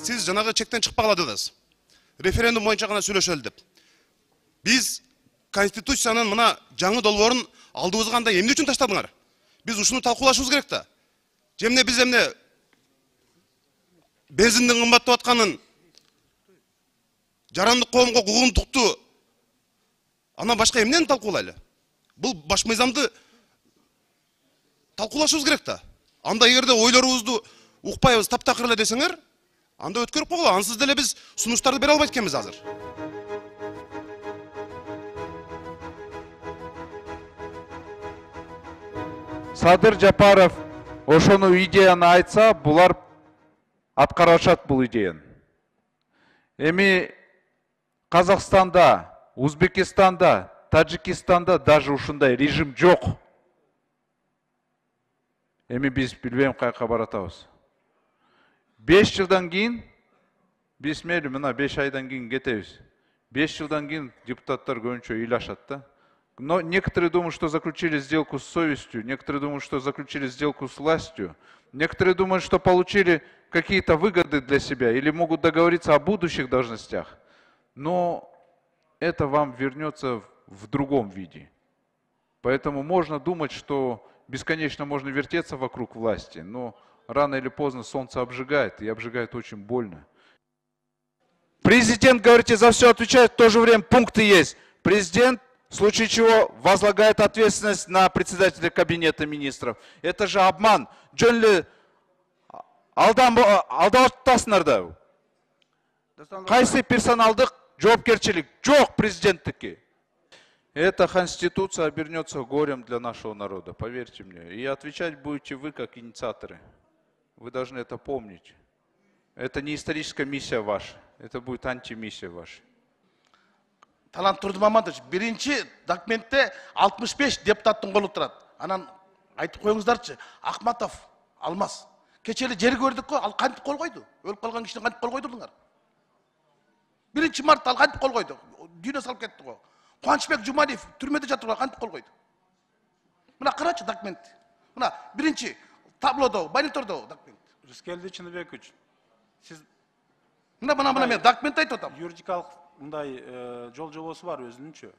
Сіз жанағы чектен шықпағыла дедіңіз. Референдум бойынша ғана сөйлешелі деп. Біз Конституцияның мына жаңы долбоорун алдыбызганда эмне үчүн таштадыңар? Біз ушуну талкуулашыбыз керек да. Жемне біз эмне бензиндин кымбаттап атканын, жарандык коомго куугунтукту анан башка эмнени талкуулайлы? Бул баш мыйзамды талкуулашыбыз керек да. Анда эгерде ойлорубузду укпайбыз, таптакыр эле десеңер, анда өткөрүп койгула. Ансыз деле биз сунуштарды бере албайт экенбиз азыр. Садыр Жапаров ошону идеяны айтса, булар аткарышат бул идеяны. Эми Казакстанда, Узбекистанда, Таджикистанда даже ушундай режим жок. Эми биз билбейм каяка баратабыз. 5 жылдан кийин, биз мейли мына 5 айдан кийин кетебиз. 5 жылдан кийин депутаттар көбүнчө ыйлашат да. Но некоторые думают, что заключили сделку с совестью, некоторые думают, что заключили сделку с властью, некоторые думают, что получили какие-то выгоды для себя или могут договориться о будущих должностях. Но это вам вернется в другом виде. Поэтому можно думать, что бесконечно можно вертеться вокруг власти, но рано или поздно солнце обжигает, и обжигает очень больно. Президент, говорите, за все отвечает, в то же время пункты есть. Президент, в случае чего, возлагает ответственность на председателя кабинета министров. Это же обман. Джонли алдаватасыңар да. Кайсы персоналдык жоопкерчилик жок президенттики. Эта конституция обернется горем для нашего народа, поверьте мне. И отвечать будете вы, как инициаторы. Вы должны это помнить. Это не историческая миссия ваша, это будет антимиссия ваша. Талант Турдумаматович, биринчи документте 65 депутаттын колу турат. Анан айтып коюңуздарчы, Акматов, Алмаз. Кечели жер көрдүк го, ал кантип кол койду? Өлүп калган кишини кантип кол койдуңар? 1 мартта ал кантип кол койду? Дүйнө салып кетти го. Кубанычбек Жумалиев түрмөдө жатыр, кантип кол койду? Мына карачы документ. Мына биринчи таблодо, монитордо документ. Рыскелди Чыныбекович, сиз мына мен документ айтып атам. Юридикалык мындай жол жобосу бар өзүнүнчө.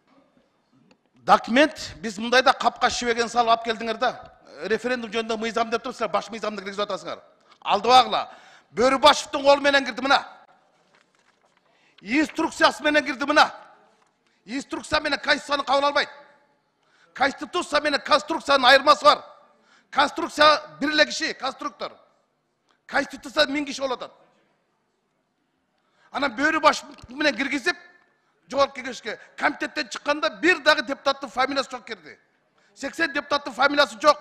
Документ биз мындайда капка шибеген салып алып келдиңер да. Референдум жөнүндө мыйзам деп турсуздар, баш мыйзамды киргизип атасыңар. Алдыбагыла. Бөрүбашевдин колу менен кирди мына. Инструкциясы менен кирди мына. Инструкция менен конституцияны кабыл албайт. Конституция менен конструкциянын айырмасы бар. Конструкция бир эле киши, конструктор. Конституция 1000 киши болот атат. Анан Бөрүбашев менен киргизип, жогорку кеңешке комитеттен чыкканда бир дагы депутаттын фамилиясы жок кирди. 80 депутаттын фамилиясы жок.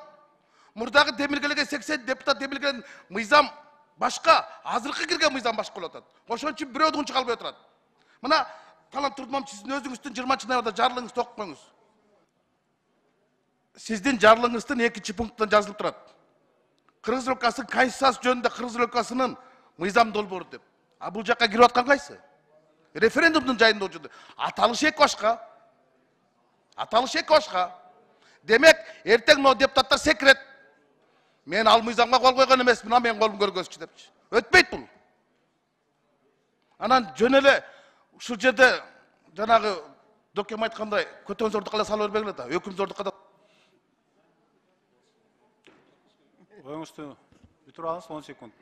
Мурдагы демилгелеген 80 депутат демилген мыйзам башка, азыркы кирген мыйзам башка болот атат. Ошон үчүн бирөөдүн унчу калбай турат. Мына Талант Турдумаматович, сиздин өзүңүздүн 20 ноябрда жарлыгыңызды окуп коюңуз. Сиздин жарлыгыңыздын 2 пунктунда жазылып турат. Кыргыз өлкөсүнүн конституциясы жөнүндө Кыргыз өлкөсүнүн мыйзам долбоору деп. А бул жакка кирип аткан кайсы? Референдумдун жайында учурду. Аталыш эки башка. Аталыш эки башка. Демек, эртең но депутаттар секирет. Мен ал мыйзамга кол койгон эмесмин, мен колум көргөзчү депчи. Өтпөйт бул. Анан жөн эле ушул жерде жанагы докем айткандай көтөн зордукка эле салып бербегиле да. Өкүм зордукка да. Оюңузду бүтүрүп алыңыз 10 секунд.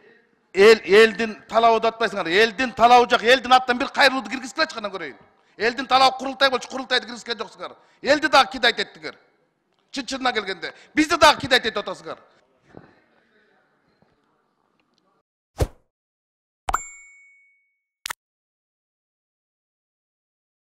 Элдин талабы да атпайсыңар. Элдин талабы жок, элдин аттан бир кайрылууду киргизип келечи кана көрөйүн. Элдин талабы курултай болчу, курултайды киргизген жоксуңар. Элди дагы кидайт еттиңер. Чын-чынына келгенде. Бизди дагы кидайт этип атасыңар.